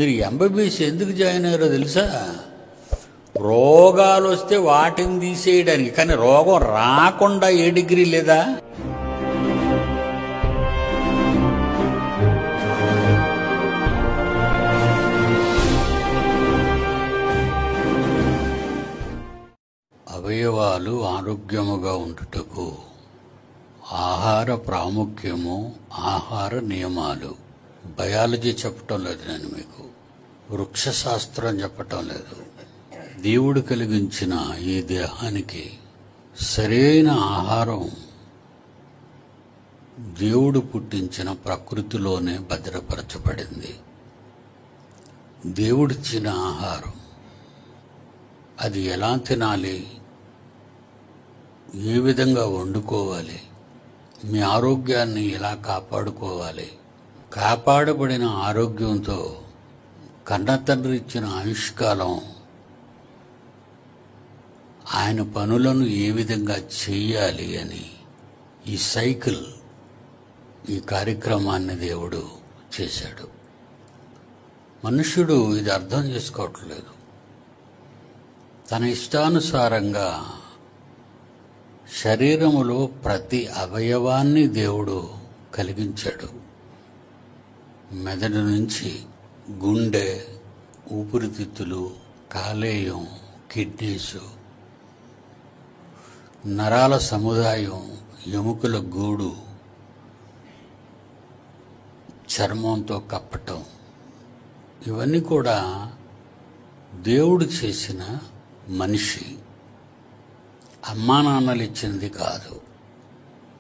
మీరు ఎంబీబీఎస్ ఎందుకు జాయిన్ అయ్యారో తెలుసా? రోగాలు వస్తే వాటిని తీసేయడానికి. కానీ రోగం రాకుండా ఏ డిగ్రీ లేదా? అవయవాలు ఆరోగ్యముగా ఉండుటకు ఆహార ప్రాముఖ్యము, ఆహార నియమాలు. బయాలజీ చెప్పటం లేదు నేను మీకు, వృక్షశాస్త్రం చెప్పటం లేదు. దేవుడు కలిగించిన ఈ దేహానికి సరైన ఆహారం దేవుడు పుట్టించిన ప్రకృతిలోనే భద్రపరచబడింది. దేవుడిచ్చిన ఆహారం అది ఎలా తినాలి, ఏ విధంగా వండుకోవాలి, మీ ఆరోగ్యాన్ని ఎలా కాపాడుకోవాలి, కాపాడబడిన ఆరోగ్యంతో కన్నతండ్రి ఇచ్చిన ఆయుష్కాలం ఆయన పనులను ఏ విధంగా చెయ్యాలి అని ఈ సైకిల్, ఈ కార్యక్రమాన్ని దేవుడు చేశాడు. మనుష్యుడు ఇది అర్థం చేసుకోవట్లేదు. తన ఇష్టానుసారంగా శరీరములో ప్రతి అవయవాన్ని దేవుడు కలిగించాడు. మెదడు నుంచి గుండె, ఊపిరితిత్తులు, కాలేయం, కిడ్నీసు, నరాల సముదాయం, ఎముకల గూడు, చర్మంతో కప్పటం, ఇవన్నీ కూడా దేవుడు చేసిన మనిషి, అమ్మా నాన్నలు ఇచ్చినది కాదు.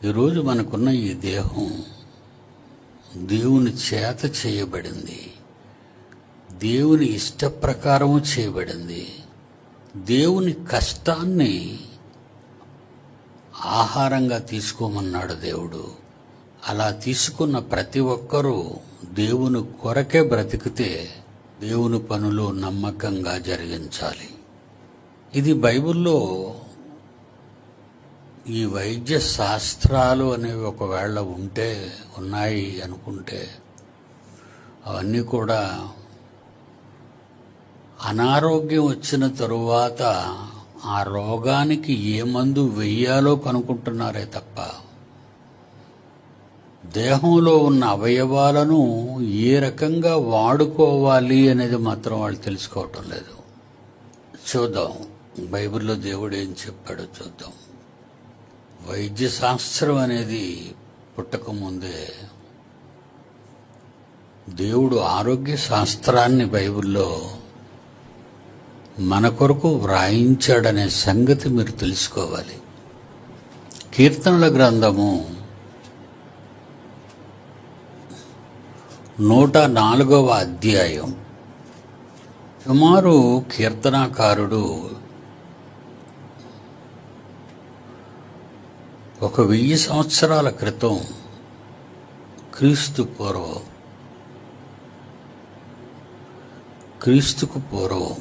ఈరోజు మనకున్న ఈ దేహం దేవుని చేత చేయబడింది, దేవుని ఇష్ట ప్రకారము చేయబడింది. దేవుని కష్టాన్ని ఆహారంగా తీసుకోమన్నాడు దేవుడు. అలా తీసుకున్న ప్రతి ఒక్కరూ దేవుని కొరకే బ్రతికితే దేవుని పనులు నమ్మకంగా జరిగించాలి. ఇది బైబిల్లో ఈ వైద్య శాస్త్రాలు అనేవి ఒకవేళ ఉన్నాయి అనుకుంటే అవన్నీ కూడా అనారోగ్యం వచ్చిన తరువాత ఆ రోగానికి ఏ మందు వెయ్యాలో కనుక్కుంటున్నారే తప్ప దేహంలో ఉన్న అవయవాలను ఏ రకంగా వాడుకోవాలి అనేది మాత్రం వాళ్ళు తెలుసుకోవటం లేదు. చూద్దాం బైబిల్లో దేవుడు ఏం చెప్పాడో చూద్దాం. వైద్య శాస్త్రం అనేది పుట్టకముందే దేవుడు ఆరోగ్య శాస్త్రాన్ని బైబిల్లో మన కొరకు వ్రాయించాడనే సంగతి మీరు తెలుసుకోవాలి. కీర్తనల గ్రంథము 104వ అధ్యాయం. సుమారు కీర్తనాకారుడు 1000 సంవత్సరాల క్రితం క్రీస్తుకు పూర్వం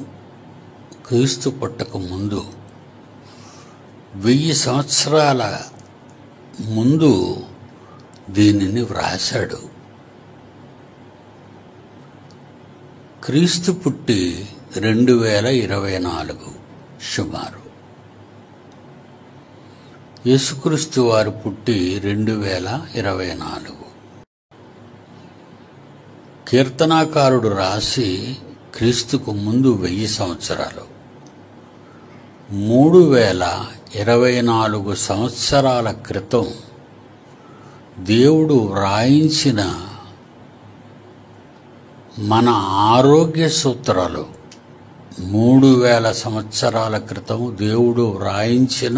క్రీస్తు పుట్టక ముందు 1000 సంవత్సరాల ముందు దీనిని వ్రాశాడు. క్రీస్తు పుట్టి 2024 సుమారు. యేసుక్రీస్తు వారు పుట్టి 2024. కీర్తనాకారుడు రాసి క్రీస్తుకు ముందు 1000 సంవత్సరాలు. 3024 సంవత్సరాల క్రితం దేవుడు వ్రాయించిన మన ఆరోగ్య సూత్రాలు, 3000 సంవత్సరాల క్రితం దేవుడు వ్రాయించిన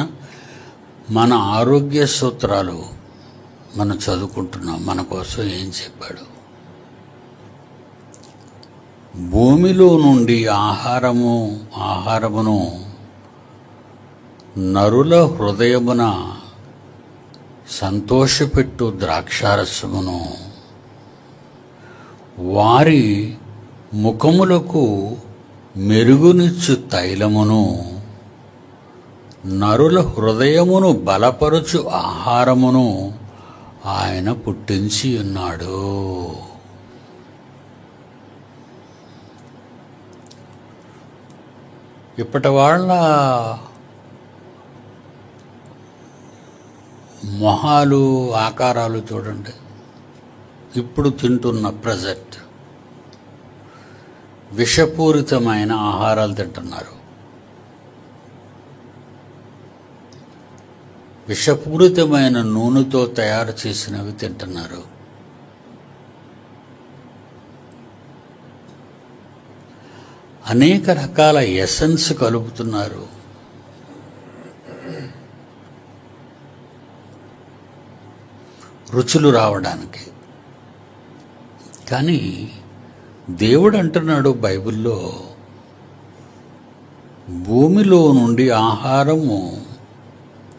మన ఆరోగ్య సూత్రాలు మనం చదువుకుంటున్నాం. మన కోసం ఏం చెప్పాడు? భూమిలో నుండి ఆహారమును నరుల హృదయమున సంతోషపెట్టు ద్రాక్షారసమును వారి ముఖములకు మెరుగునిచ్చు తైలమును నరుల హృదయమును బలపరుచు ఆహారమును ఆయన పుట్టించి ఉన్నాడు. ఇప్పటి వాళ్ళ మొహాలు ఆకారాలు చూడండి. ఇప్పుడు తింటున్న ప్రజెంట్ విషపూరితమైన ఆహారాలు తింటున్నారు. విషపూరితమైన నూనెతో తయారు చేసినవి తింటున్నారు. అనేక రకాల ఎసెన్స్ కలుపుతున్నారు. రుచులు రావడానికి. కానీ దేవుడు అంటున్నాడు బైబిల్లో, భూమిలో నుండి ఆహారము,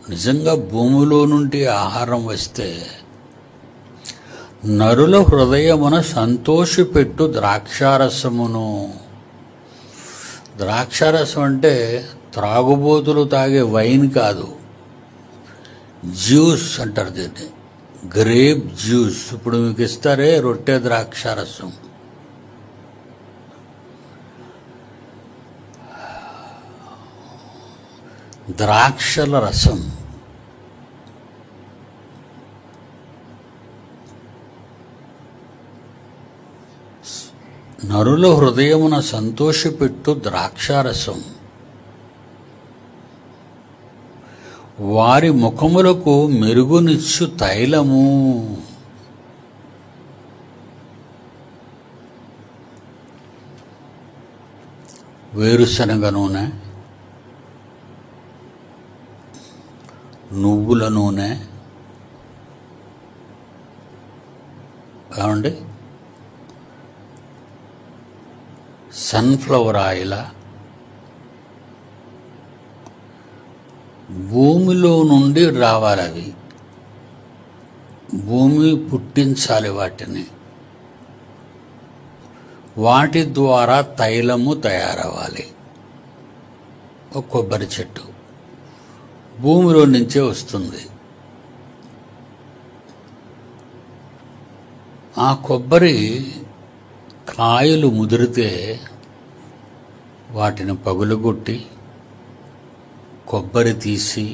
నిజంగా భూమిలో నుండి ఆహారం వస్తే నరుల హృదయమున సంతోషపెట్టు ద్రాక్షారసమును. ద్రాక్షారసం అంటే త్రాగుబోతులు తాగే వైన్ కాదు, జ్యూస్ అంటారు దీన్ని, గ్రేప్ జ్యూస్. ఇప్పుడు మీకు ఇస్తారే రొట్టె ద్రాక్షారసం, ద్రాక్షల రసం. నరుల హృదయమున సంతోషపెట్టు ద్రాక్షారసం, వారి ముఖములకు మెరుగునిచ్చు తైలము. వేరుశనగ నూనె, నువ్వుల నూనె, ఏమండి, సన్ఫ్లవర్ ఆయిల్, భూమిలో నుండి రావాలి. అవి భూమి పుట్టించాలి వాటిని. వాటి ద్వారా తైలము తయారవ్వాలి. ఒక కొబ్బరి చెట్టు భూమిలో నుంచే వస్తుంది. ఆ కొబ్బరి కాయలు ముదిరితే వాటిని పగులుగొట్టి కొబ్బరి తీసి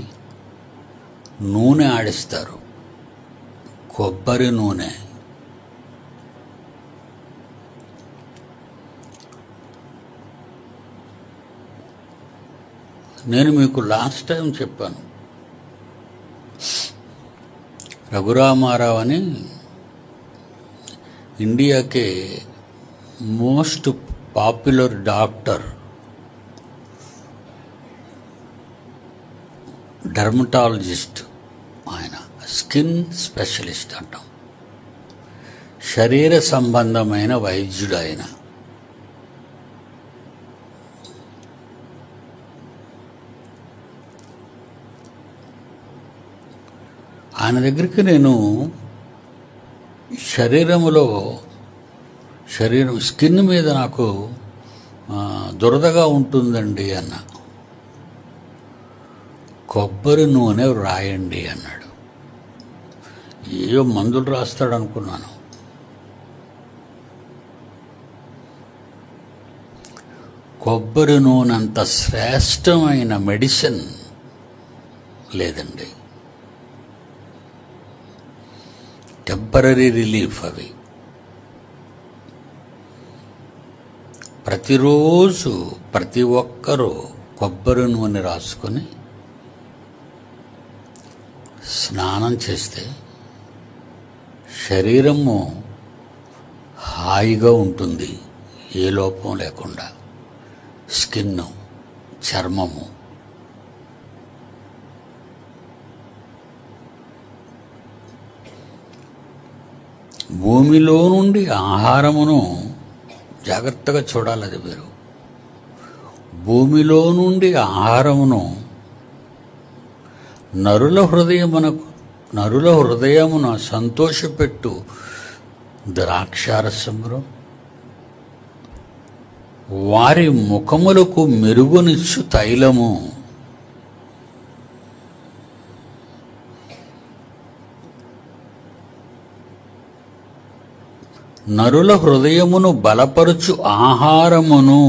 నూనె ఆడిస్తారు. కొబ్బరి నూనె. నేను మీకు లాస్ట్ టైం చెప్పాను, రఘురామారావు అని ఇండియాకే మోస్ట్ పాపులర్ డాక్టర్, డర్మటాలజిస్ట్. ఆయన స్కిన్ స్పెషలిస్ట్ అంటాం, శరీర సంబంధమైన వైద్యుడు ఆయన. ఆయన దగ్గరికి నేను శరీరం స్కిన్ మీద నాకు దురదగా ఉంటుందండి అన్న. కొబ్బరి నూనె రాయండి అన్నాడు. ఏవో మందులు రాస్తాడు అనుకున్నాను. కొబ్బరి నూనె అంత శ్రేష్టమైన మెడిసిన్ లేదండి. టెంపరరీ రిలీఫ్ అవి. ప్రతిరోజు ప్రతి ఒక్కరూ కొబ్బరి నూనె రాసుకొని స్నానం చేస్తే శరీరము హాయిగా ఉంటుంది, ఏ లోపం లేకుండా. స్కిన్, చర్మము. భూమిలో నుండి ఆహారమును జాగ్రత్తగా చూడాలి. అది మీరు భూమిలో నుండి ఆహారమును నరుల హృదయమున సంతోషపెట్టు ద్రాక్షారసమును, వారి ముఖములకు మెరుగునిచ్చు తైలము. నరుల హృదయమును బలపరుచు ఆహారమును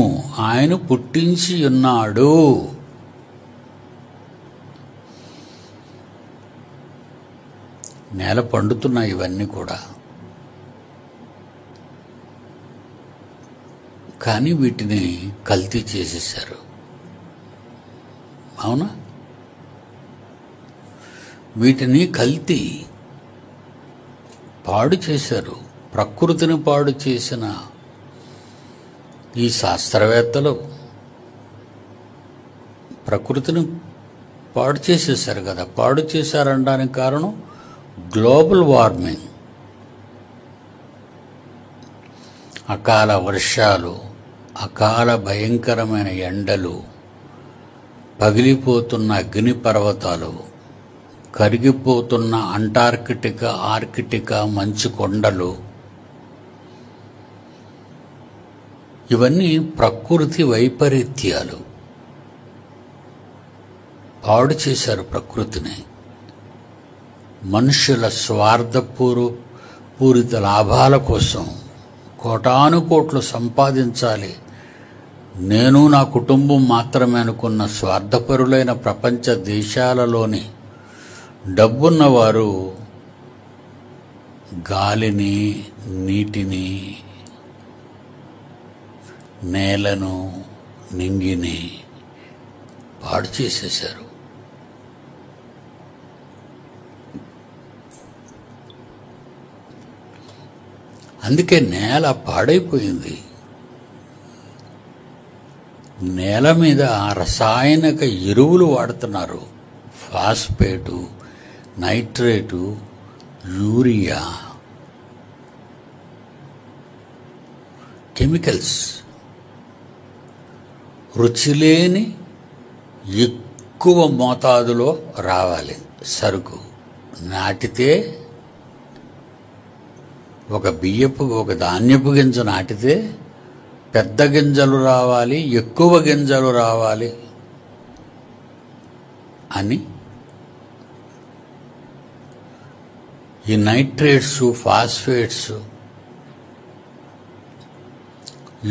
ఆయన పుట్టించి ఉన్నాడు. నేల పండుతున్నాయి ఇవన్నీ కూడా, కానీ వీటిని కల్తీ చేసేశారు. అవునా? వీటిని కల్తీ పాడు చేశారు. ప్రకృతిని పాడు చేసిన ఈ శాస్త్రవేత్తలు ప్రకృతిని పాడు చేసేశారు కదా. పాడు చేశారనడానికి కారణం గ్లోబల్ వార్మింగ్, అకాల వర్షాలు, అకాల భయంకరమైన ఎండలు, పగిలిపోతున్న అగ్నిపర్వతాలు, కరిగిపోతున్న అంటార్కిటికా ఆర్కిటికా మంచు కొండలు, ఇవన్నీ ప్రకృతి వైపరీత్యాలు. పాడు చేశారు ప్రకృతిని. మనుషుల స్వార్థపూరిత లాభాల కోసం కోటానుకోట్లు సంపాదించాలి, నేను నా కుటుంబం మాత్రమే అనుకున్న స్వార్థపరులైన ప్రపంచ దేశాలలోని డబ్బున్నవారు గాలిని, నీటిని, నేలను, నింగిని పాడు చేసేశారు. అందుకే నేల పాడైపోయింది. నేల మీద రసాయనిక ఎరువులు వాడుతున్నారు. Phosphate, nitrate, urea, chemicals. రుచిలేని ఎక్కువ మోతాదులో రావాలి సరుకు. నాటితే ఒక ధాన్యపు గింజ నాటితే పెద్ద గింజలు రావాలి, ఎక్కువ గింజలు రావాలి అని ఈ నైట్రేట్స్, ఫాస్ఫేట్స్,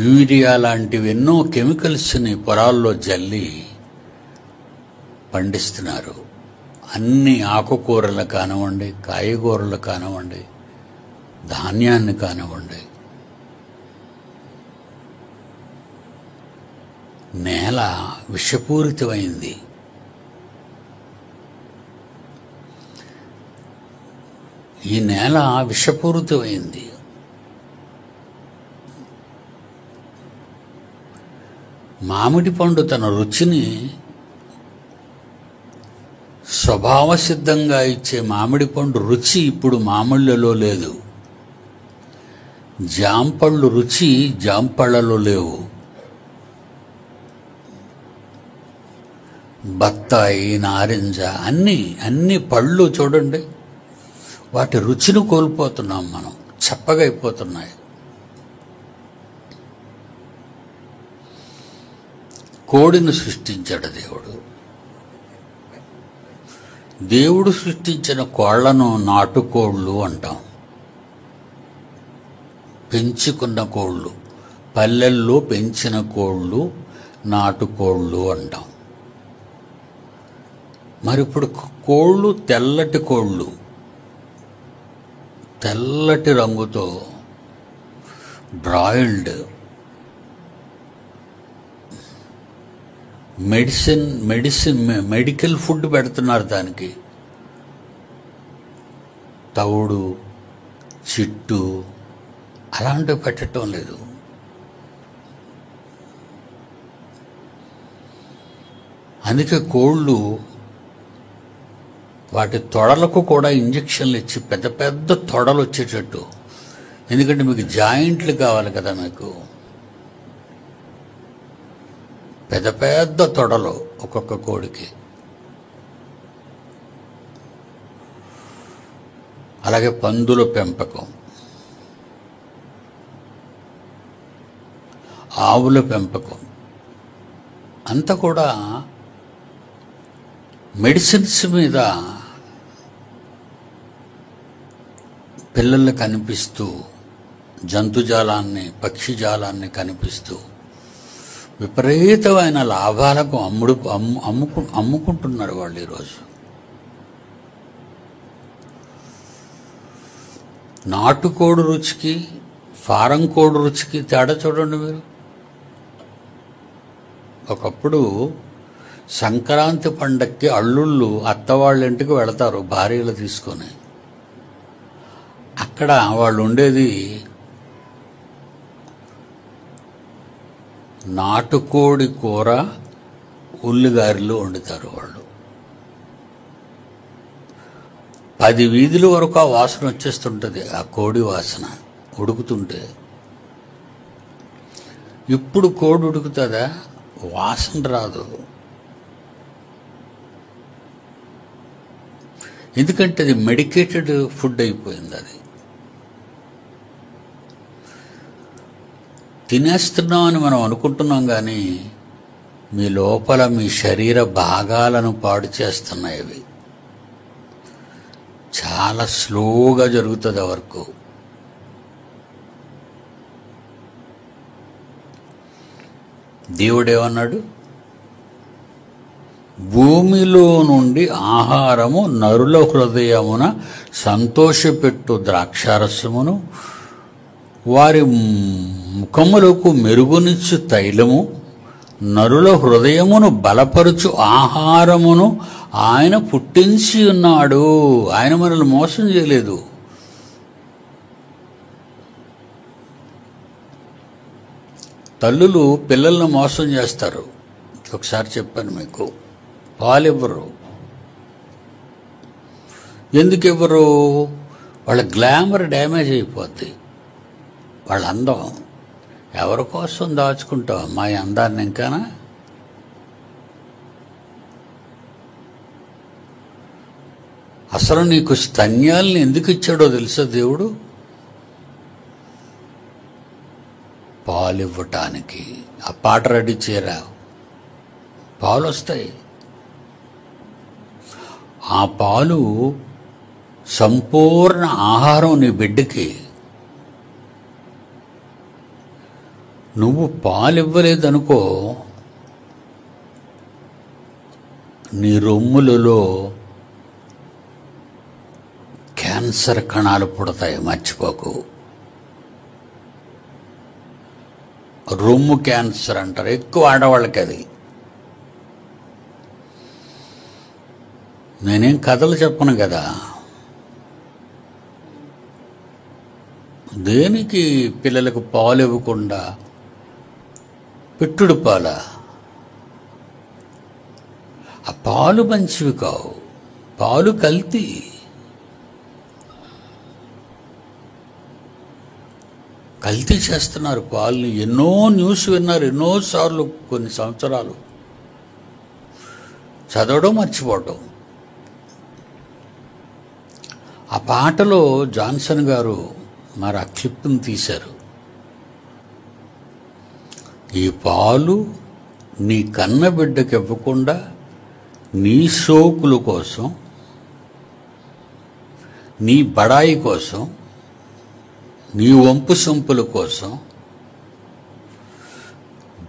యూరియా లాంటివి ఎన్నో కెమికల్స్ని పొలాల్లో జల్లి పండిస్తున్నారు. అన్ని ఆకుకూరలు కానివ్వండి, కాయగూరలు కానివ్వండి, ధాన్యాన్ని కానివ్వండి. నేల విషపూరితమైంది. ఈ నేల విషపూరితమైంది. మామిడి పండు తన రుచిని స్వభావసిద్ధంగా ఇచ్చే మామిడి పండు రుచి ఇప్పుడు మామిళ్ళలో లేదు. జాంపళ్ళు రుచి జాంపళ్ళలో లేవు. బత్తాయి, నారింజ, అన్ని పళ్ళు చూడండి, వాటి రుచిని కోల్పోతున్నాం మనం. చప్పగా అయిపోతున్నాయి. కోడిని సృష్టించాడు దేవుడు. దేవుడు సృష్టించిన కోళ్లను నాటుకోళ్ళు అంటాం. పెంచుకున్న కోళ్ళు, పల్లెల్లో పెంచిన కోళ్ళు నాటుకోళ్ళు అంటాం. మరి ఇప్పుడు కోళ్ళు, తెల్లటి కోళ్ళు, తెల్లటి రంగుతో బ్రాయిల్డ్, మెడికల్ ఫుడ్ పెడుతున్నారు దానికి. తవుడు, చిట్టు అలాంటివి పెట్టడం లేదు. అందుకే కోళ్ళు వాటి తొడలకు కూడా ఇంజక్షన్లు ఇచ్చి పెద్ద పెద్ద తొడలు వచ్చేటట్టు. ఎందుకంటే మీకు జాయింట్లు కావాలి కదా, మీకు పెద్ద పెద్ద తొడలు ఒక్కొక్క కోడికి. అలాగే పందుల పెంపకం, ఆవుల పెంపకం అంతా కూడా మెడిసిన్స్ మీద పిల్లలకు కనిపిస్తూ జంతుజాలాన్ని, పక్షిజాలాన్ని కనిపిస్తూ విపరీతమైన లాభాలకు అమ్ముకుంటున్నారు వాళ్ళు ఈరోజు. నాటుకోడి రుచికి ఫారం కోడి రుచికి తేడా చూడండి మీరు. ఒకప్పుడు సంక్రాంతి పండక్కి అల్లుళ్ళు అత్తవాళ్ళ ఇంటికి వెళతారు భార్యలు తీసుకొని. అక్కడ వాళ్ళు ఉండేది నాటుకోడి కూర, ఉల్లిగారెలు వండుతారు వాళ్ళు. 10 వీధుల వరకు ఆ వాసన వచ్చేస్తుంటుంది, ఆ కోడి వాసన ఉడుకుతుంటే. ఇప్పుడు కోడి ఉడుకుతుందా? వాసన రాదు. ఎందుకంటే అది మెడికేటెడ్ ఫుడ్ అయిపోయింది. అది తినేస్తున్నామని మనం అనుకుంటున్నాం, కానీ మీ లోపల మీ శరీర భాగాలను పాడు చేస్తున్నాయి అవి. చాలా స్లోగా జరుగుతుంది ఆ వర్క్. దేవుడేమన్నాడు? భూమిలో నుండి ఆహారము నరుల హృదయమున సంతోషపెట్టు ద్రాక్షారసమును, వారి ముఖములకు మెరుగునిచ్చు తైలము, నరుల హృదయమును బలపరుచు ఆహారమును ఆయన పుట్టించి ఉన్నాడు. ఆయన మనల్ని మోసం చేయలేదు. తల్లులు పిల్లల్ని మోసం చేస్తారు. ఒకసారి చెప్పాను మీకు, పాలు ఇవ్వరు. ఎందుకు ఇవ్వరు? వాళ్ళ గ్లామర్ డ్యామేజ్ అయిపోద్ది. వాళ్ళ అందం ఎవరి కోసం దాచుకుంటావు మా అందాన్ని? ఇంకానా? అసలు నీకు స్తన్యాల్ని ఎందుకు ఇచ్చాడో తెలుసా దేవుడు? పాలు ఇవ్వటానికి. ఆ పాట రెడీ చేయరా, పాలు వస్తాయి. ఆ పాలు సంపూర్ణ ఆహారం నీ బిడ్డకి. నువ్వు పాలు ఇవ్వలేదనుకో, నీ రొమ్ములలో క్యాన్సర్ కణాలు పుడతాయి, మర్చిపోకు. రొమ్ము క్యాన్సర్ అంటారు, ఎక్కువ ఆడవాళ్ళకి అది. నేనేం కథలు చెప్పను కదా. దేనికి పిల్లలకు పాలు ఇవ్వకుండా పెట్టుడు పాల? ఆ పాలు మంచివి కావు, పాలు కల్తీ. కల్తీ చేస్తున్నారు పాలని. ఎన్నో న్యూస్ విన్నారు, ఎన్నోసార్లు, కొన్ని సంవత్సరాలు చదవడం మర్చిపోవడం. ఆ పాటలో జాన్సన్ గారు మరి ఆ క్లిప్ని తీశారు. ఈ పాలు నీ కన్న బిడ్డకి ఇవ్వకుండా నీ సోకుల కోసం, నీ బడాయి కోసం, నీ వంపు సొంపుల కోసం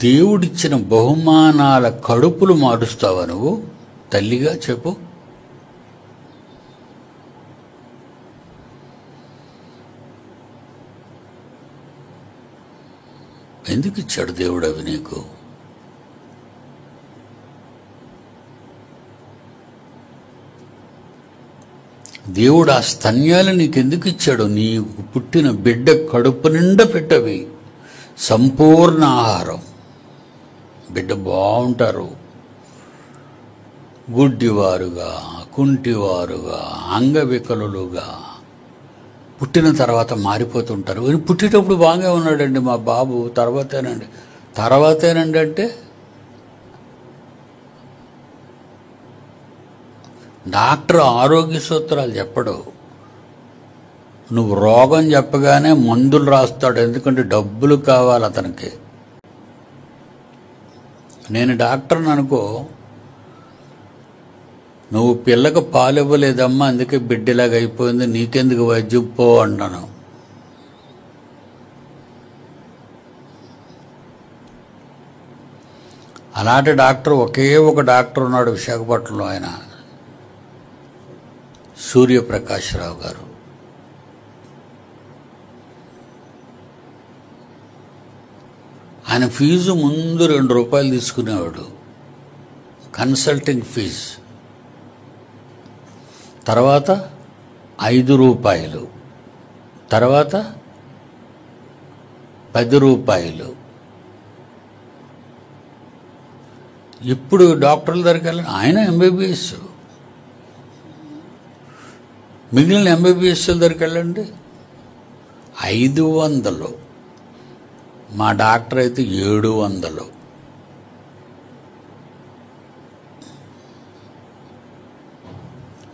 దేవుడిచ్చిన బహుమానాల కడుపులు మారుస్తావా నువ్వు? తల్లిగా చెప్పు. ఎందుకు ఇచ్చాడు దేవుడు అవి నీకు? దేవుడు ఆ స్తన్యాలు నీకెందుకు ఇచ్చాడు? నీకు పుట్టిన బిడ్డ కడుపు నిండా పెట్టవి, సంపూర్ణ ఆహారం. బిడ్డ బాగుంటారు. గుడ్డివారుగా, కుంటివారుగా, అంగవికలుగా పుట్టిన తర్వాత మారిపోతుంటారు. పుట్టేటప్పుడు బాగా ఉన్నాడండి మా బాబు, తర్వాతేనండి అంటే డాక్టర్ ఆరోగ్య సూత్రాలు చెప్పడు. నువ్వు రోగం చెప్పగానే మందులు రాస్తాడు, ఎందుకంటే డబ్బులు కావాలి అతనికి. నేను డాక్టర్ని అనుకో, నువ్వు పిల్లకు పాలు ఇవ్వలేదమ్మా, అందుకే బిడ్డలాగా అయిపోయింది, నీకెందుకు వైద్యం పో అన్నాను. అలాంటి డాక్టర్ ఒకే ఒక డాక్టర్ ఉన్నాడు విశాఖపట్నంలో, ఆయన సూర్యప్రకాశ్రావు గారు. ఆయన ఫీజు ముందు ₹2 తీసుకునేవాడు, కన్సల్టింగ్ ఫీజు. తర్వాత ₹5, తర్వాత ₹10. ఇప్పుడు డాక్టర్ల దగ్గరికి వెళ్ళండి, ఆయన ఎంబీబీఎస్. మిగిలిన ఎంబీబీఎస్ల దగ్గరికి వెళ్ళండి 500. మా డాక్టర్ అయితే 700.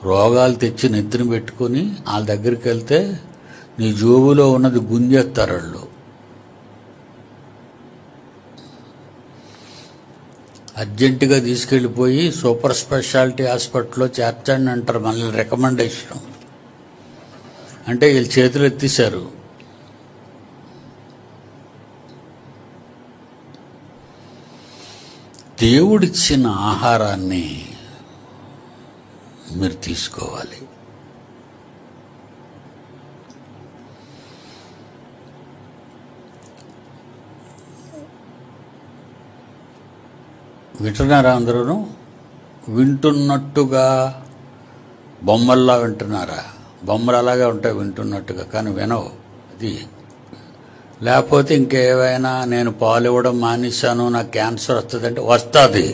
రోగాలు తెచ్చి నెత్తిన పెట్టుకొని వాళ్ళ దగ్గరికి వెళ్తే నీ జోబులో ఉన్నది గుంజేస్తారు వాళ్ళు. అర్జెంటుగా తీసుకెళ్ళిపోయి సూపర్ స్పెషాలిటీ హాస్పిటల్లో చేర్చండి అంటారు. మళ్ళీ రికమెండేషన్ అంటే వీళ్ళు చేతులు ఎత్తేసారు. దేవుడిచ్చిన ఆహారాన్ని మీరు తీసుకోవాలి. వింటున్నారా? అందరూ వింటున్నట్టుగా బొమ్మల్లా వింటున్నారా? బొమ్మలు అలాగే ఉంటాయి వింటున్నట్టుగా, కానీ వినవు. అది లేకపోతే ఇంకేమైనా నేను పాలు ఇవ్వడం మానేశాను, నాకు క్యాన్సర్ వస్తుందంటే వస్తుంది,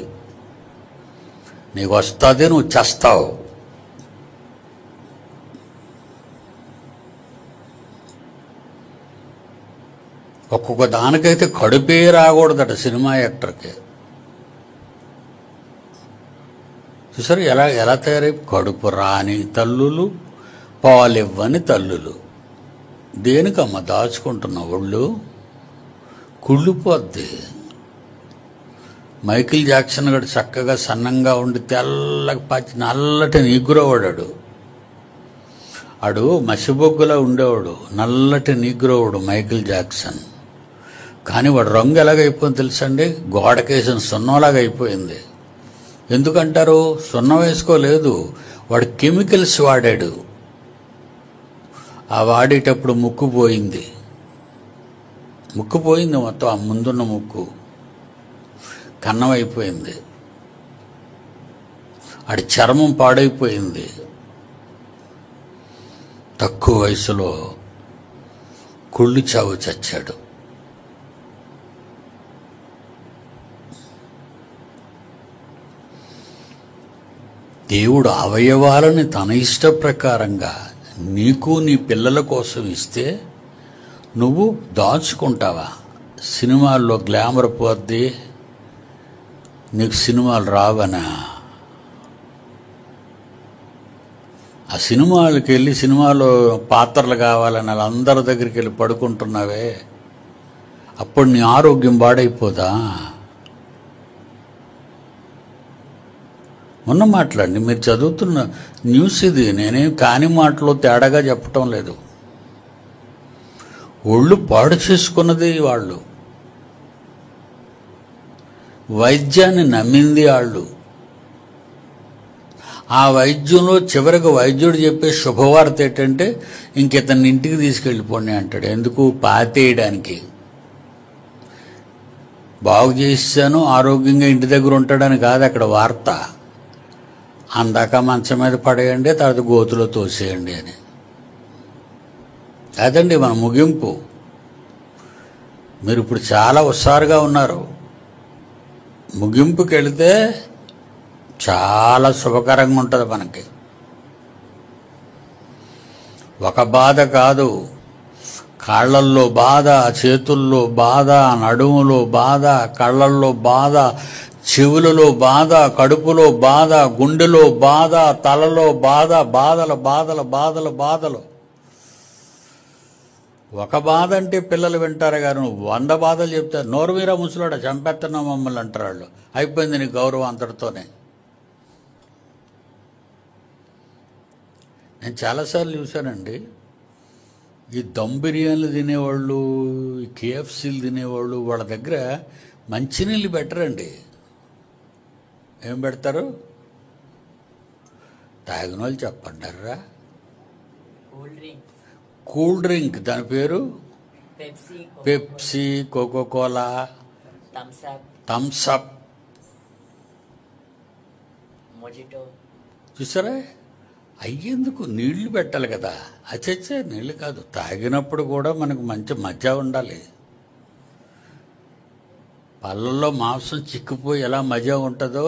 నీకు వస్తుంది, నువ్వు చేస్తావు. ఒక్కొక్క దానికైతే కడుపే రాకూడదట సినిమా యాక్టర్కి. చూసారు ఎలా తయారై? కడుపు రాని తల్లులు, పాలివ్వని తల్లులు. దేనికమ్మ దాచుకుంటున్న ఒళ్ళు? కుళ్ళిపోద్ది. మైకిల్ జాక్సన్ గడు చక్కగా సన్నంగా ఉండి తెల్లగా పచ్చి నల్లటి నీగ్రోవాడాడు. ఆడు మసిబొగ్గులా ఉండేవాడు, నల్లటి నీగ్రోవాడు మైకిల్ జాక్సన్. కానీ వాడు రంగు ఎలాగైపోయింది తెలుసండి? గోడకేసిన సున్నంలాగా అయిపోయింది. ఎందుకంటారు? సున్నం వేసుకోలేదు, వాడు కెమికల్స్ వాడాడు. ఆ వాడేటప్పుడు ముక్కు పోయింది మొత్తం. ఆ ముందున్న ముక్కు కన్నం అయిపోయింది. ఆడి చర్మం పాడైపోయింది. తక్కువ వయసులో కుళ్ళు చావు చచ్చాడు. దేవుడు అవయవాలని తన ఇష్ట ప్రకారంగా నీకు నీ పిల్లల కోసం ఇస్తే నువ్వు దాచుకుంటావా? సినిమాల్లో గ్లామర్ పోద్ది, నీకు సినిమాలు రావనా? ఆ సినిమాలకు వెళ్ళి సినిమాలో పాత్రలు కావాలని వాళ్ళందరి దగ్గరికి వెళ్ళి పడుకుంటున్నావే, అప్పుడు నీ ఆరోగ్యం పాడైపోదా? మొన్న మాట్లాడండి, మీరు చదువుతున్న న్యూస్ ఇది. నేనేం కాని మాటలో తేడాగా చెప్పటం లేదు. ఒళ్ళు పాడు చేసుకున్నది వాళ్ళు, వైద్యాన్ని నమ్మింది వాళ్ళు. ఆ వైద్యంలో చివరికి వైద్యుడు చెప్పే శుభవార్త ఏంటంటే ఇంకితన్ని ఇంటికి తీసుకెళ్ళిపోండి అంటాడు. ఎందుకు? పాతేయడానికి. బాగు చేశాను, ఆరోగ్యంగా ఇంటి దగ్గర ఉంటాడని కాదు అక్కడ వార్త. అందాక మంచం మీద పడేయండి, తర్వాత గోతులో తోసేయండి అని. అదండి మన ముగింపు. మీరు ఇప్పుడు చాలా హుషారుగా ఉన్నారు. ముగింపుకి వెళితే చాలా శుభకరంగా ఉంటుంది మనకి. ఒక బాధ కాదు, కాళ్ళల్లో బాధ, చేతుల్లో బాధ, నడుములో బాధ, కళ్ళల్లో బాధ, చెవులలో బాధ, కడుపులో బాధ, గుండెలో బాధ, తలలో బాధ, బాధలు బాధలు బాధలు బాధలు. ఒక బాధ అంటే పిల్లలు వింటారు కానీ 100 బాధలు చెప్తారు. నోరు మీరా ముసలాడ చంపేస్తున్నావు మమ్మల్ని అంటారు వాళ్ళు. అయిపోయింది నీ గౌరవం అంతటితోనే. నేను చాలాసార్లు చూశానండి, ఈ దమ్ బిర్యానీలు తినేవాళ్ళు, ఈ కేఎఫ్సీలు తినేవాళ్ళు, వాళ్ళ దగ్గర మంచినీళ్ళు బెటర్ అండి. ఏం పెడతారు? తాగిన వాళ్ళు చెప్పంటారా? కూల్ డ్రింక్, దాని పేరు పెప్సీ, కోకోకోలా, థమ్స్ అప్, చూసారా? అయ్యేందుకు నీళ్లు పెట్టాలి కదా. అచ్చచ్చే నీళ్ళు కాదు, తాగినప్పుడు కూడా మనకు మంచి మజా ఉండాలి. పళ్ళల్లో మాంసం చిక్కిపోయి ఎలా మజా ఉంటుందో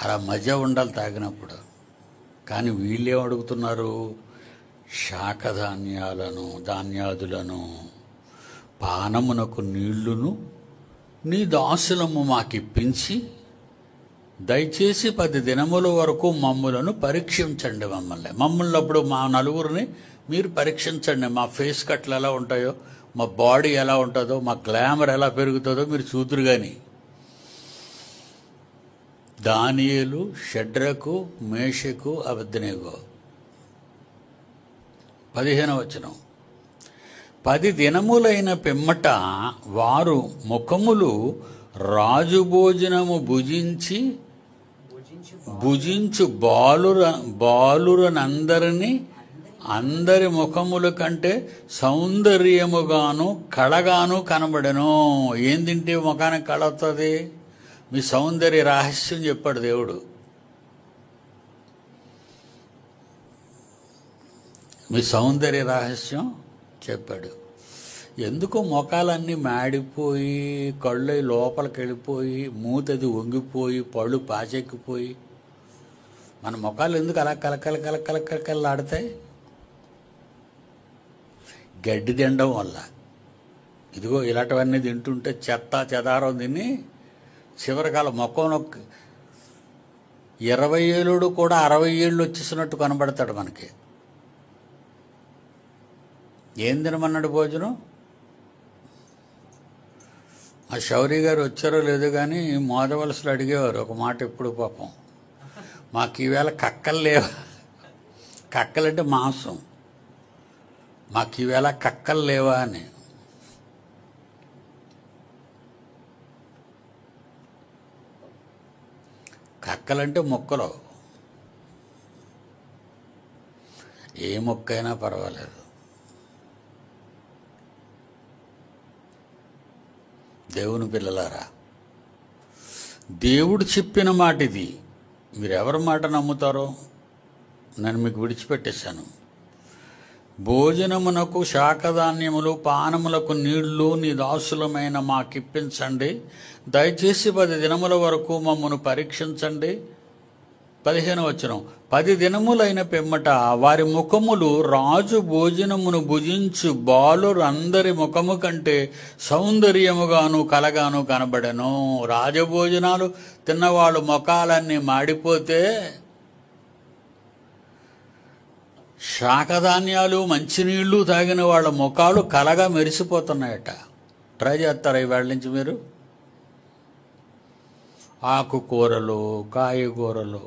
అలా మజా ఉండాలి తాగినప్పుడు. కానీ వీళ్ళేం అడుగుతున్నారు? శాకధాన్యాలను, ధాన్యాదులను, పానమునకు నీళ్లును నీ దాసులము మాకిప్పించి దయచేసి 10 దినముల వరకు మమ్ములను పరీక్షించండి. మమ్మల్ని అప్పుడు మా నలుగురిని మీరు పరీక్షించండి. మా ఫేస్ కట్లు ఎలా ఉంటాయో, మా బాడీ ఎలా ఉంటుందో, మా గ్లామర్ ఎలా పెరుగుతుందో మీరు చూతురు. కానీ దానియేలు, షడ్రకు, మేషకు, అబేద్నెగో 15వ వచనం. 10 దినములైన పిమ్మట వారు ముఖములు రాజు భోజనము భుజించు బాలురనందరినీ అందరి ముఖముల కంటే సౌందర్యముగాను కళగాను కనబడెను. ఏం తింటే ముఖానికి కళ వస్తుంది? మీ సౌందర్య రహస్యం చెప్పాడు దేవుడు. మీ సౌందర్య రహస్యం చెప్పాడు. ఎందుకో ముఖాలన్నీ మాడిపోయి, కళ్ళు లోపలికి వెళ్ళిపోయి, మూతది వంగిపోయి, పళ్ళు పాచెక్కిపోయి, మన ముఖాలు ఎందుకు అలా కలకలలాడతాయి? గడ్డి తినడం వల్ల. ఇదిగో ఇలాంటివన్నీ తింటుంటే చెత్త చెదారం తిని చివరికాల ముఖం 20 ఏళ్ళుడు కూడా 60 ఏళ్ళు వచ్చేసినట్టు కనబడతాడు మనకి. ఏం తినమన్నాడు భోజనం? ఆ శౌరి గారు వచ్చారో లేదో కానీ మోదవలసలు అడిగేవారు ఒక మాట ఎప్పుడు, పాపం మాకు ఈవేళ కక్కలు లేవా? కక్కలంటే మాంసం. మాకు ఈవేళ కక్కలు లేవా అని. కక్కలంటే మొక్కలు, ఏ మొక్క అయినా పర్వాలేదు. దేవుని పిల్లలారా, దేవుడు చెప్పిన మాట ఇది. మీరెవరి మాట నమ్ముతారో నేను మీకు విడిచిపెట్టేశాను. భోజనమునకు శాకధాన్యములు, పానములకు నీళ్లు నీ దాసులమైన మాకిప్పించండి. దయచేసి 10 దినముల వరకు మమ్మను పరీక్షించండి. 15వ వచనం. 10 దినములైన పిమ్మట వారి ముఖములు రాజు భోజనమును భుజించు బాలురందరి ముఖము కంటే సౌందర్యముగాను కలగాను కనబడెను. రాజభోజనాలు తిన్నవాళ్ళు ముఖాలన్నీ మాడిపోతే, శాకధాన్యాలు మంచినీళ్లు తాగిన వాళ్ళ ముఖాలు కలగా మెరిసిపోతున్నాయట. ట్రై చేస్తారా ఈవేళ నుంచి మీరు? ఆకుకూరలు, కాయగూరలు,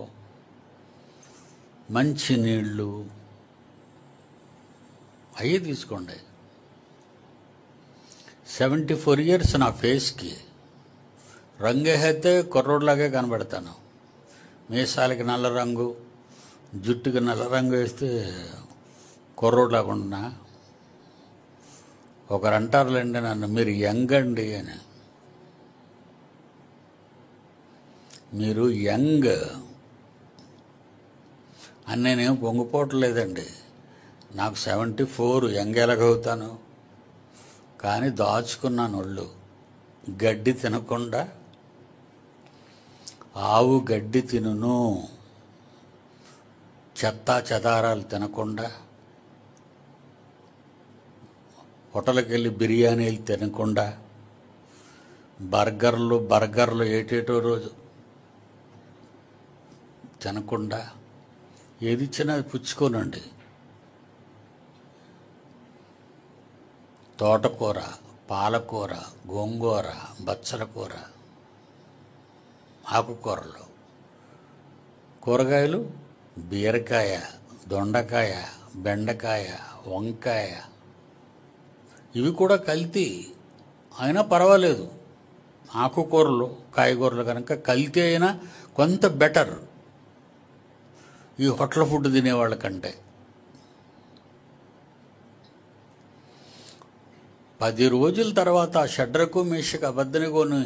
మంచినీళ్ళు అవి తీసుకోండి. 74 ఇయర్స్ నా ఫేస్కి. రంగేస్తే కుర్రోడ్లాగే కనబడతాను. మీసాలకి నల్ల రంగు, జుట్టుకి నల్ల రంగు వేస్తే కుర్రోడ్లాగా ఉన్నా. ఒకరు అంటారులేండి నన్ను, మీరు యంగ్ అండి అని. మీరు యంగ్ అని నేనేం పొంగిపోవట్లేదండి. నాకు 74, యంగ్ ఎలాగవుతాను? కానీ దాచుకున్నాను ఒళ్ళు. గడ్డి తినకుండా ఆవు గడ్డి తినును, చెత్తా చెదారాలు తినకుండా, హోటల్కి వెళ్ళి బిర్యానీలు తినకుండా, బర్గర్లు ఏటేటో రోజు తినకుండా, ఏది ఇచ్చినా అది పుచ్చుకోనండి. తోటకూర, పాలకూర, గోంగూర, బచ్చల కూర, ఆకుకూరలు, కూరగాయలు, బీరకాయ, దొండకాయ, బెండకాయ, వంకాయ, ఇవి కూడా కల్తీ అయినా పర్వాలేదు. ఆకుకూరలు కాయగూరలు కనుక కల్తీ అయినా కొంత బెటర్ ఈ హోటల్ ఫుడ్ తినేవాళ్ళ కంటే. 10 రోజుల తర్వాత షడ్రకు మేషకు అబద్దనగోని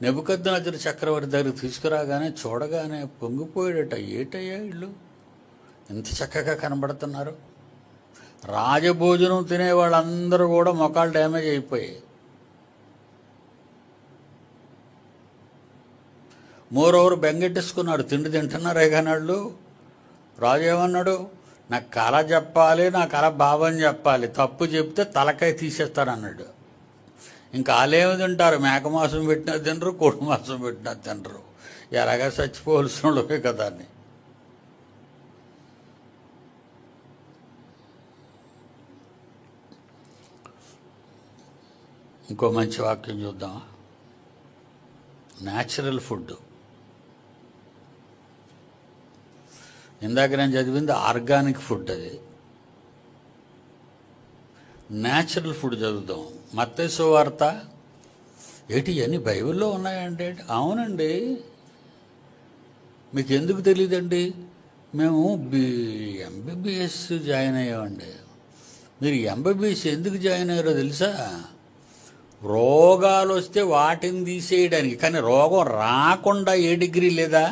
నెబుకద్నెజరు చక్రవర్తి దగ్గరికి తీసుకురాగానే చూడగానే పొంగిపోయాడట. ఏటయ్యా ఇళ్ళు ఇంత చక్కగా కనబడుతున్నారు. రాజభోజనం తినే వాళ్ళందరూ కూడా మొఖాలు డ్యామేజ్ అయిపోయాయి. మోరోవరు బెంగెట్టేసుకున్నాడు. తిండి తింటున్నారే కానీ వాళ్ళు. రాజు ఏమన్నాడు, నాకు కళ చెప్పాలి, నా కళ బాబని చెప్పాలి, తప్పు చెప్తే తలకాయ తీసేస్తానన్నాడు. ఇంకా వాళ్ళేమి తింటారు, మేక మాంసం పెట్టినా తినరు, కోడి మాంసం పెట్టినా తినరు. ఎలాగా చచ్చిపోవలసిన వాళ్ళే కదా అని. ఇంకో మంచి వాక్యం చూద్దాం. Natural food. ఇందాక నేను చదివింది ఆర్గానిక్ ఫుడ్, అది న్యాచురల్ ఫుడ్ చదువుతాం. మత్తయి సువార్త. ఏంటి ఇవన్నీ బైబిల్లో ఉన్నాయంటే, అవునండి, మీకు ఎందుకు తెలియదండి, మేము ఎంబీబీఎస్ జాయిన్ అయ్యామండి. మీరు ఎంబీబీఎస్ ఎందుకు జాయిన్ అయ్యారో తెలుసా? రోగాలు వస్తే వాటిని తీసేయడానికి. కానీ రోగం రాకుండా ఏ డిగ్రీ లేదా?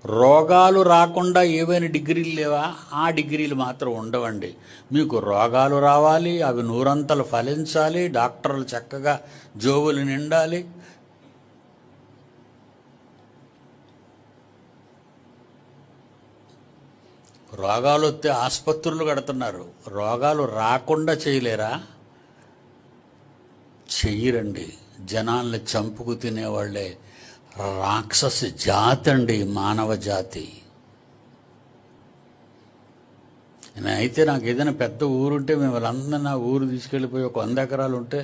రోగాలు రాకుండా ఏవైనా డిగ్రీలు లేవా? ఆ డిగ్రీలు మాత్రం ఉండవండి. మీకు రోగాలు రావాలి, అవి నూరంతలు ఫలించాలి, డాక్టర్లు చక్కగా జోబులు నిండాలి. రోగాలు వస్తే ఆసుపత్రులు కడుతున్నారు. రోగాలు రాకుండా చేయలేరా? చెయ్యరండి. జనాల్ని చంపుకు తినేవాళ్లే రాక్షస జాతి అండి, మానవ జాతి. అయితే నాకు ఏదైనా పెద్ద ఊరుంటే మేము వాళ్ళందరూ నా ఊరు తీసుకెళ్ళిపోయి ఒక 100 ఎకరాలు ఉంటే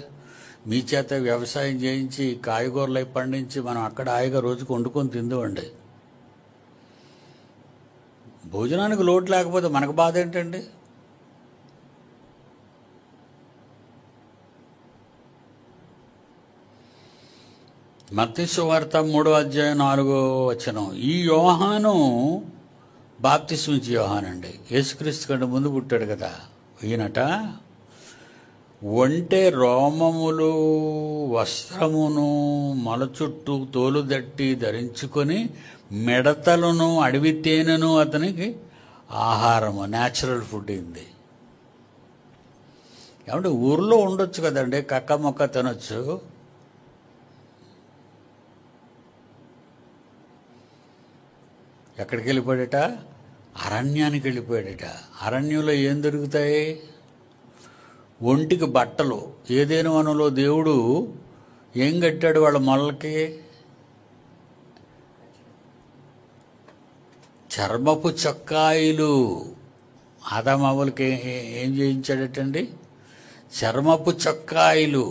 మీ చేత వ్యవసాయం చేయించి కాయగూరలు పండించి మనం అక్కడ హాయిగా రోజుకు వండుకొని తిందామండి. భోజనానికి లోటు లేకపోతే మనకు బాధ ఏంటండి? మత్తయి సువార్త 3వ అధ్యాయం 4వ వచనం. ఈ యోహాను బాప్తిస్మిచ్చే యోహాను అండి. యేసుక్రీస్తు కంటే ముందు పుట్టాడు కదా ఈయనట. ఒంటె రోమములు వస్త్రమును మొల చుట్టూ తోలుదట్టి ధరించుకొని మిడతలను అడవి తేనెను అతనికి ఆహారము, న్యాచురల్ ఫుడ్ అయింది. ఏమంటే ఊర్లో ఉండొచ్చు కదండి, కక్క మొక్క తినొచ్చు. ఎక్కడికి వెళ్ళిపోయాడట? అరణ్యానికి వెళ్ళిపోయాడట. అరణ్యంలో ఏం దొరుకుతాయి? ఒంటికి బట్టలు. ఏదైనా వనంలో దేవుడు ఏం కట్టాడు వాళ్ళ మొలకి? చర్మపు చొక్కాయిలు. ఆదామావులకి ఏం చేయించాడటండి? చర్మపు చొక్కాయిలు.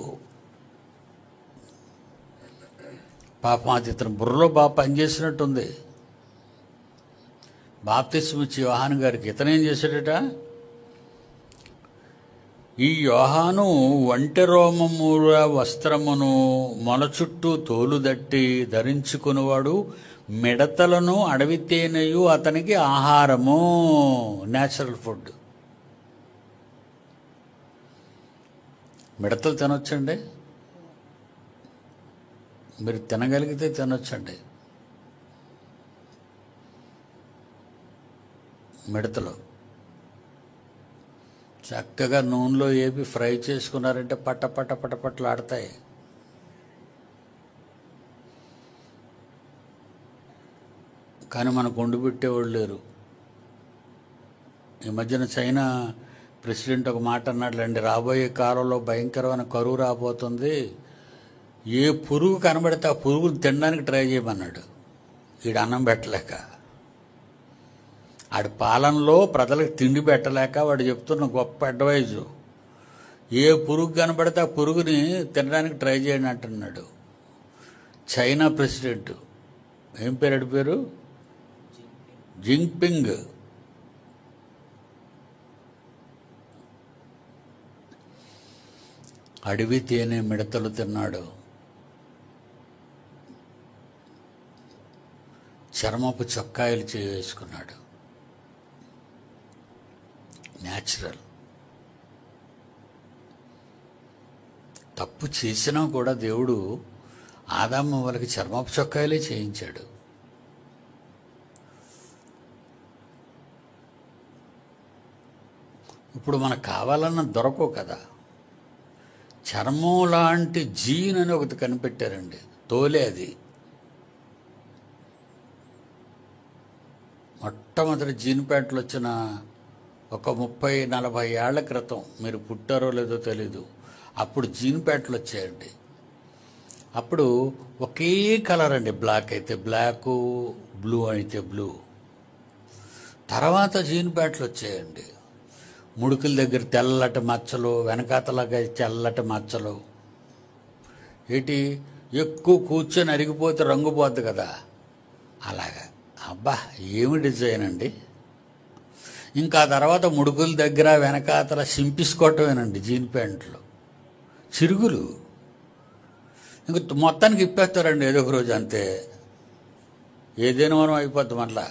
పాపం అది ఇతను బుర్రలో బాగా పనిచేసినట్టుంది. బాప్తిస్మిచ్చే యోహాను గారికి ఇతనేం చేశాడట? ఈ యోహాను ఒంటె రోమముల వస్త్రమును మొల చుట్టూ తోలుదట్టి ధరించుకునేవాడు, మిడతలను అడవి తేనెయు అతనికి ఆహారము, న్యాచురల్ ఫుడ్. మిడతలు తినొచ్చండి, మీరు తినగలిగితే తినొచ్చండి. మిడతలు చక్కగా నూనెలో వేపి ఫ్రై చేసుకున్నారంటే పట్ట పట్ట పట్టపట్లు ఆడతాయి. కానీ మనకు వండి పెట్టేవాళ్ళు లేరు. ఈ మధ్యన చైనా ప్రెసిడెంట్ ఒక మాట అన్నాడులేండి, రాబోయే కాలంలో భయంకరమైన కరువు రాబోతుంది, ఏ పురుగు కనబడితే ఆ పురుగును తినడానికి ట్రై చేయమన్నాడు. ఈడు అన్నం పెట్టలేక, ఆడి పాలనలో ప్రజలకు తిండి పెట్టలేక వాడు చెప్తున్న గొప్ప అడ్వైజు, ఏ పురుగు కనబడితే ఆ పురుగుని తినడానికి ట్రై చేయండి అంటున్నాడు. China president. ఏం పేరు పేరు? జింగ్పింగ్. అడవి తేనె మిడతలు తిన్నాడు. చర్మపు చొక్కాయలు వేసుకున్నాడు. న్యాచురల్. తప్పు చేసినా కూడా దేవుడు ఆదాము వాళ్ళకి చర్మపు చొక్కాయలే చేయించాడు. ఇప్పుడు మనకు కావాలన్న దొరకవు కదా. చర్మం లాంటి జీన్ అని ఒకటి కనిపెట్టారండి, తోలే. అది మొట్టమొదటి జీన్ ప్యాంట్లు వచ్చిన ఒక 30-40 ఏళ్ల క్రితం, మీరు పుట్టారో లేదో తెలీదు, అప్పుడు జీన్ ప్యాంట్లు వచ్చాయండి. అప్పుడు ఒకే కలర్ అండి, బ్లాక్ అయితే బ్లాకు, బ్లూ అయితే బ్లూ. తర్వాత జీన్ ప్యాంట్లు వచ్చాయండి, ముడుకుల దగ్గర తెల్లటి మచ్చలు, వెనకాతలాగా తెల్లటి మచ్చలు. ఏంటి, ఎక్కువ కూర్చొని అరిగిపోతే రంగు పోద్ది కదా, అలాగా. అబ్బా, ఏమి డిజైన్ అండి. ఇంకా తర్వాత ముడుకుల దగ్గర వెనకాతల సింపించుకోవటమేనండి జీన్ ప్యాంట్లు. చిరుగులు ఇంక మొత్తానికి ఇప్పేస్తారండి ఏదో ఒక రోజు, అంతే. ఏదైనా మనం అయిపోద్ది మళ్ళా.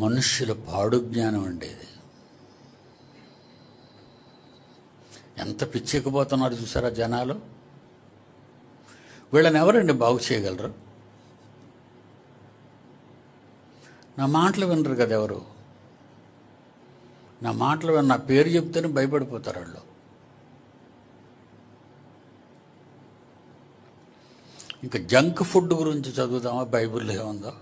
మనుష్యుల పాడు జ్ఞానం అండి ఇది. ఎంత పిచ్చెక్కిపోతున్నారు చూసారా జనాలు. వీళ్ళని ఎవరండి బాగు చేయగలరు? నా మాటలు వినరు కదా ఎవరు. నా మాటలు విన్న, నా పేరు చెప్తేనే భయపడిపోతారు వాళ్ళు. ఇంకా జంక్ ఫుడ్ గురించి చదువుదామా, బైబిల్లో ఏముందో.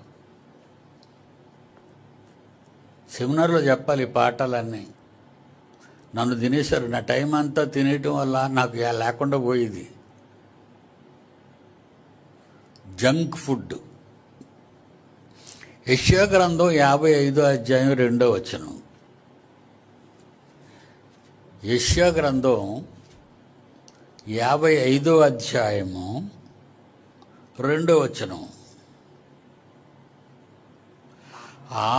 సెమినార్లో చెప్పాలి ఈ పాఠాలన్నీ. నన్ను తినేశారు, నా టైం అంతా తినేయటం వల్ల నాకు లేకుండా పోయేది. Junk food. యెషయా గ్రంథం 55వ అధ్యాయం 2వ వచనం. యెషయా గ్రంథం 55వ అధ్యాయము 2వ వచనం.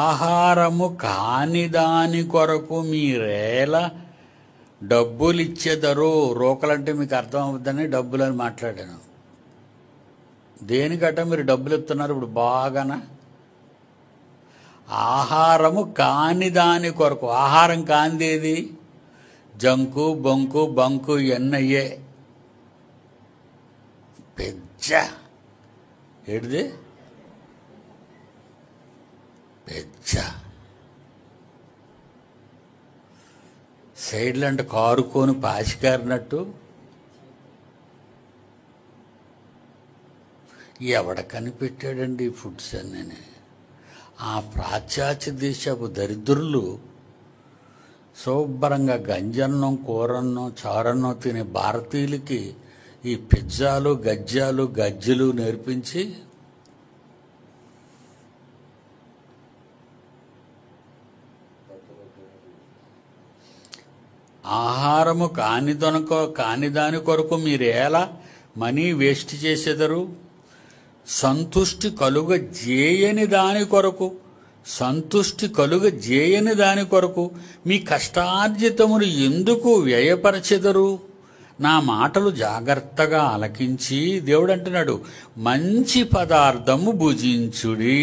ఆహారము కాని దాని కొరకు మీరేలా డబ్బులు ఇచ్చేదరు. రోకలంటే మీకు అర్థం అవుతుందని డబ్బులని మాట్లాడాను. దేనికట మీరు డబ్బులు ఇస్తున్నారు ఇప్పుడు బాగానా? ఆహారము కాని దాని కొరకు. ఆహారం కాందేది జంకు, బొంకు, బంకు ఇవన్నయ్యే. పెద్ద ఏడిది పెద్ద సైడ్లు అంటే కారుకొని పాసికారినట్టు. ఎవడ కనిపెట్టాడండి ఈ ఫుడ్స్ అన్నీ? ఆ పాశ్చాత్య దేశపు దరిద్రులు శుభ్రంగా గంజన్నం, కూరన్నం, చారన్నం తినే భారతీయులకి ఈ పిజ్జాలు, గజ్జలు నేర్పించి ఆహారము కాని దాని కొరకు మీరు ఎలా మనీ వేస్ట్ చేసేదరు. సంతుష్టి కలుగజేయని దాని కొరకు మీ కష్టార్జితమును ఎందుకు వ్యయపరచెదరు? నా మాటలు జాగ్రత్తగా ఆలకించి, దేవుడు అంటున్నాడు, మంచి పదార్థము భుజించుడి,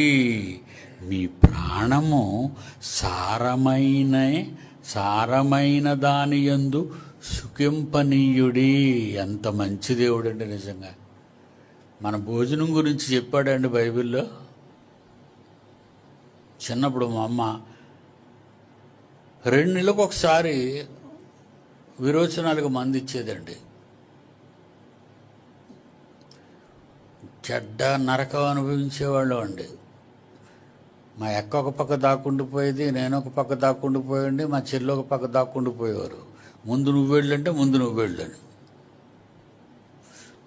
మీ ప్రాణము సారమైన దాని యందు సుఖింపనీయుడి. ఎంత మంచి దేవుడు అండి నిజంగా. మన భోజనం గురించి చెప్పాడండి బైబిల్లో. చిన్నప్పుడు మా అమ్మ 2 నెలలకు ఒకసారి విరోచనాలకు మందు ఇచ్చేదండి. చెడ్డ నరకం అనుభవించేవాళ్ళం అండి. మా అక్క ఒక పక్క దాక్కుండిపోయేది, నేను ఒక పక్క దాక్కుండిపోయండి, మా చెల్లి ఒక పక్క దాక్కుండిపోయేవారు. ముందు నువ్వు వెళ్ళని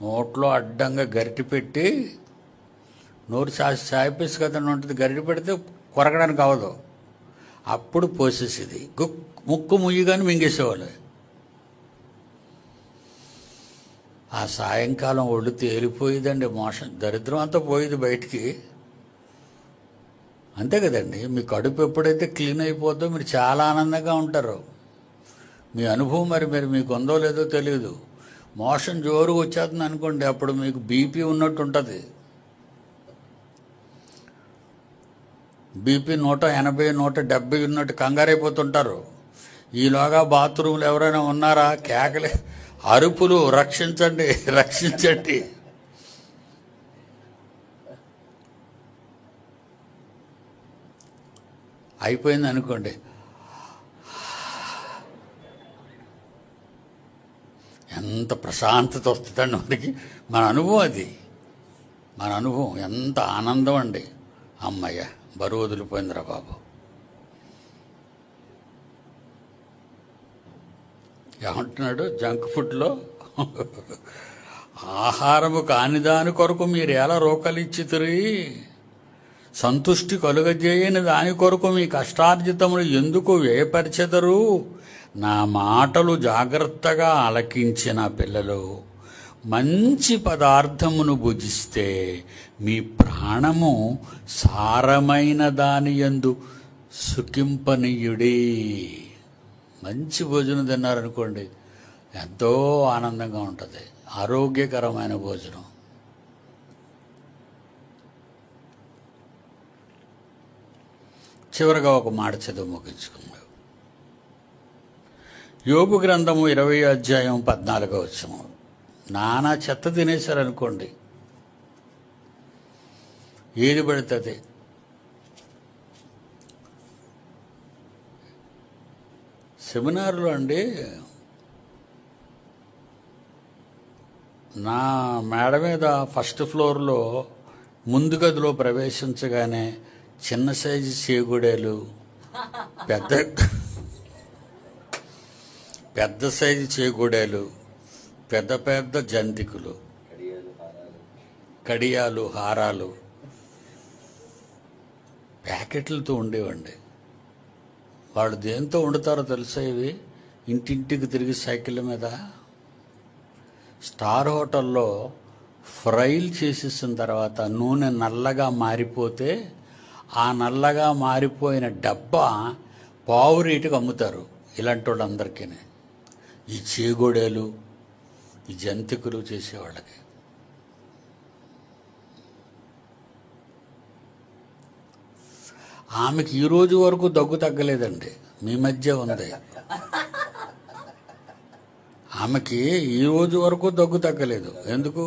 నోట్లో అడ్డంగా గరిటె పెట్టి, నోరు సాయిపేసి కదండి ఉంటుంది, గరిటె పెడితే కొరకడానికి అవ్వదు, అప్పుడు పోసేసేది. ముక్కు ముయ్యగానే మింగేసేవాళ్ళు. ఆ సాయంకాలం ఒళ్ళు తేలిపోయేదండి, మోషన్ దరిద్రం అంతా పోయేది బయటికి. అంతే కదండి. మీ కడుపు ఎప్పుడైతే క్లీన్ అయిపోతుందో మీరు చాలా ఆనందంగా ఉంటారు. మీ అనుభవం మరి మీకు ఉందో లేదో తెలియదు. మోషన్ జోరుగా వచ్చేస్తుంది అనుకోండి, అప్పుడు మీకు బీపీ ఉన్నట్టు ఉంటుంది. బీపీ 180 170 ఉన్నట్టు కంగారైపోతుంటారు. ఈలోగా బాత్రూంలో ఎవరైనా ఉన్నారా, కేకలే, అరుపులు, రక్షించండి రక్షించండి. అయిపోయింది అనుకోండి, ఎంత ప్రశాంతత వస్తుందండి మనకి. మన అనుభవం అది, మన అనుభవం ఎంత ఆనందం అండి. అమ్మయ్య, బరువు వదిలిపోయిందిరా బాబు. ఏమంటున్నాడు, జంక్ ఫుడ్లో ఆహారము కానిదాని కొరకు మీరు ఎలా రోకలిచ్చితిరి, సంతుష్టి కలుగజేయని దాని కొరకు మీ కష్టార్జితములు ఎందుకు వ్యయపరిచెదరు. నా మాటలు జాగ్రత్తగా ఆలకించిన పిల్లలు మంచి పదార్థమును భుజిస్తే మీ ప్రాణము సారమైన దాని యందు సుఖింపనీయుడి. మంచి భోజనం తిన్నారనుకోండి, ఎంతో ఆనందంగా ఉంటుంది, ఆరోగ్యకరమైన భోజనం. చివరగా ఒక మాట చదువు ముగించుకుందాం. యోబు గ్రంథము 20వ అధ్యాయం 14వ వచనం. నానా చెత్త తినేశారనుకోండి, ఏది పడుతుంది. సెమినార్లో అండి, నా మేడ మీద ఫస్ట్ ఫ్లోర్లో ముందు గదిలో ప్రవేశించగానే చిన్న సైజు చేగుడేలు, పెద్ద సైజు చేగుడేలు, పెద్ద పెద్ద జంతికలు, కడియాలు, హారాలు ప్యాకెట్లతో ఉండేవండి. వాళ్ళు దేంతో వండుతారో తెలుసా ఇవి? ఇంటింటికి తిరిగి సైకిళ్ళ మీద. స్టార్ హోటల్లో ఫ్రైలు చేసేసిన తర్వాత నూనె నల్లగా మారిపోతే ఆ నల్లగా మారిపోయిన డబ్బా పావు రేటుకి అమ్ముతారు ఇలాంటి వాళ్ళందరికీ. ఈ చేగోడేలు, ఈ జంతికలు చేసేవాళ్ళకి. ఆమెకి ఈ రోజు వరకు దగ్గు తగ్గలేదండి, మీ మధ్య ఉంది. ఆమెకి ఈ రోజు వరకు దగ్గు తగ్గలేదు. ఎందుకు?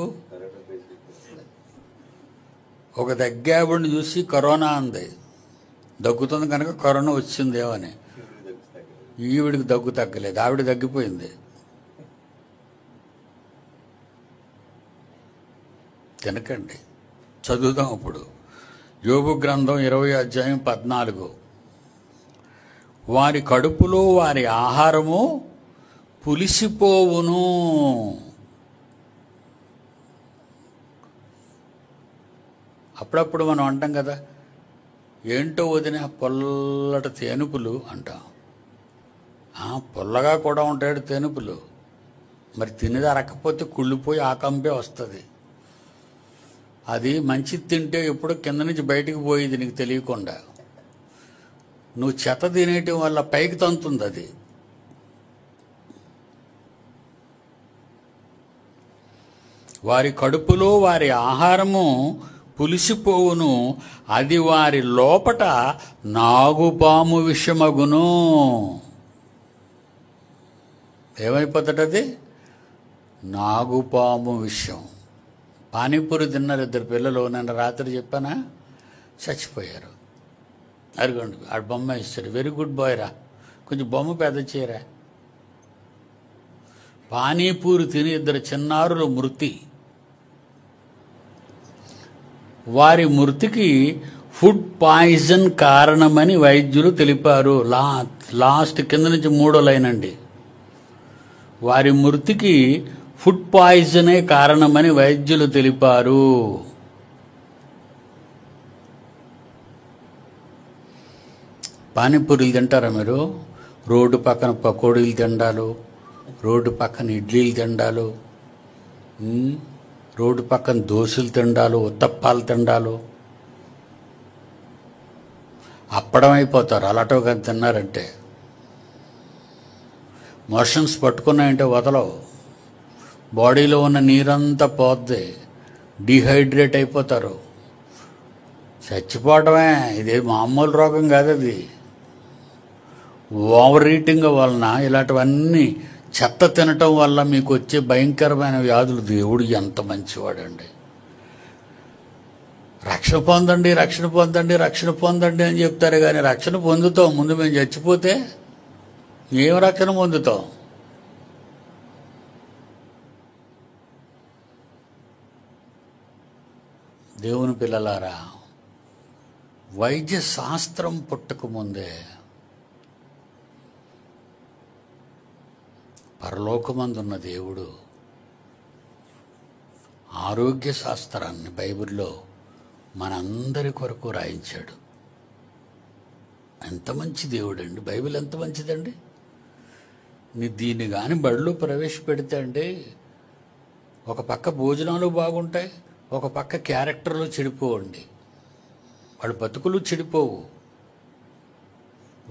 ఒక దగ్గావిడిని చూసి కరోనా అంది, దగ్గుతుంది కనుక కరోనా వచ్చిందేమని. ఈవిడికి దగ్గు తగ్గలేదు, ఆవిడ తగ్గిపోయింది. తినకండి. చదువుదాం ఇప్పుడు. యోబు గ్రంథం 20వ అధ్యాయం 14. వారి కడుపులో వారి ఆహారము పులిసిపోవును. అప్పుడప్పుడు మనం అంటాం కదా, ఏంటో వదిన పొల్లటి తేనుపులు అంటాం. పొల్లగా కూడా ఉంటాడు తేనుపులు. మరి తినేది అరకపోతే కుళ్ళిపోయి ఆకంపే వస్తుంది. అది మంచిది తింటే ఎప్పుడు కింద నుంచి బయటికి పోయేది నీకు తెలియకుండా. నువ్వు చెత్త తినేయటం వల్ల పైకి తంతుంది అది. వారి కడుపులో వారి ఆహారము పులిసిపోవును, అది వారి లోపట నాగుపాము విషమగును. ఏమైపోతాడది? నాగుపాము విషం. పానీపూరి తిన్నారు ఇద్దరు పిల్లలు, నేను రాత్రి చెప్పానా, చచ్చిపోయారు. అదిగోండి ఆడు బొమ్మ ఇస్తాడు, వెరీ గుడ్ బాయ్ రా, కొంచెం బొమ్మ పెద్ద చేయరా. పానీపూరి తిని ఇద్దరు చిన్నారులు మృతి. వారి మృతికి ఫుడ్ పాయిజన్ కారణమని వైద్యులు తెలిపారు. లాస్ట్ కింద నుంచి 3వ లైన్ అండి. వారి మృతికి ఫుడ్ పాయిజనే కారణమని వైద్యులు తెలిపారు. పానీపూరీలు తింటారా మీరు? రోడ్డు పక్కన పకోడీలు తిండాలు, రోడ్డు పక్కన ఇడ్లీలు తిండాలు, రోడ్డు పక్కన దోశలు తిండాలు, ఉత్తప్పాలు తిండాలు. అప్పడం అయిపోతారు అలాటో కానీ తిన్నారంటే. మోషన్స్ పట్టుకున్నాయంటే వదలవు. బాడీలో ఉన్న నీరంతా పోద్ది, డీహైడ్రేట్ అయిపోతారు, చచ్చిపోవటమే. ఇది మామూలు రోగం కాదు, అది ఓవర్ ఈటింగ్ వలన, ఇలాంటివన్నీ చెత్త తినటం వల్ల మీకు వచ్చే భయంకరమైన వ్యాధులు. దేవుడు ఎంత మంచివాడండి. రక్షణ పొందండి, రక్షణ పొందండి, రక్షణ పొందండి అని చెప్తారు, కానీ రక్షణ పొందుతాం. ముందు మేము చచ్చిపోతే ఏం రక్షణ పొందుతాం? దేవుని పిల్లలారా, వైద్య శాస్త్రం పుట్టకముందే పరలోకమందున్న దేవుడు ఆరోగ్య శాస్త్రాన్ని బైబిల్లో మనందరి కొరకు రాయించాడు. ఎంత మంచి దేవుడు అండి! బైబిల్ ఎంత మంచిదండి! దీన్ని కానీ బడిలో ప్రవేశపెడితే అండి, ఒక పక్క భోజనాలు బాగుంటాయి, ఒక పక్క క్యారెక్టర్లు చెడిపోవండి. వాళ్ళ బతుకులు చెడిపోవు,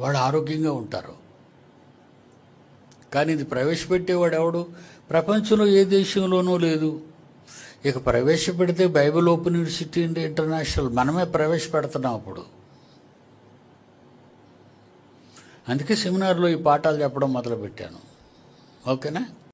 వాళ్ళు ఆరోగ్యంగా ఉంటారు. కానీ ఇది ప్రవేశపెట్టేవాడు ఎవడు? ప్రపంచంలో ఏ దేశంలోనూ లేదు. ఇక ప్రవేశపెడితే బైబిల్ ఓపెన్ యూనివర్సిటీ ఇంటర్నేషనల్ మనమే ప్రవేశపెడుతున్నాం అప్పుడు. అందుకే సెమినార్లో ఈ పాఠాలు చెప్పడం మొదలుపెట్టాను. ఓకేనా?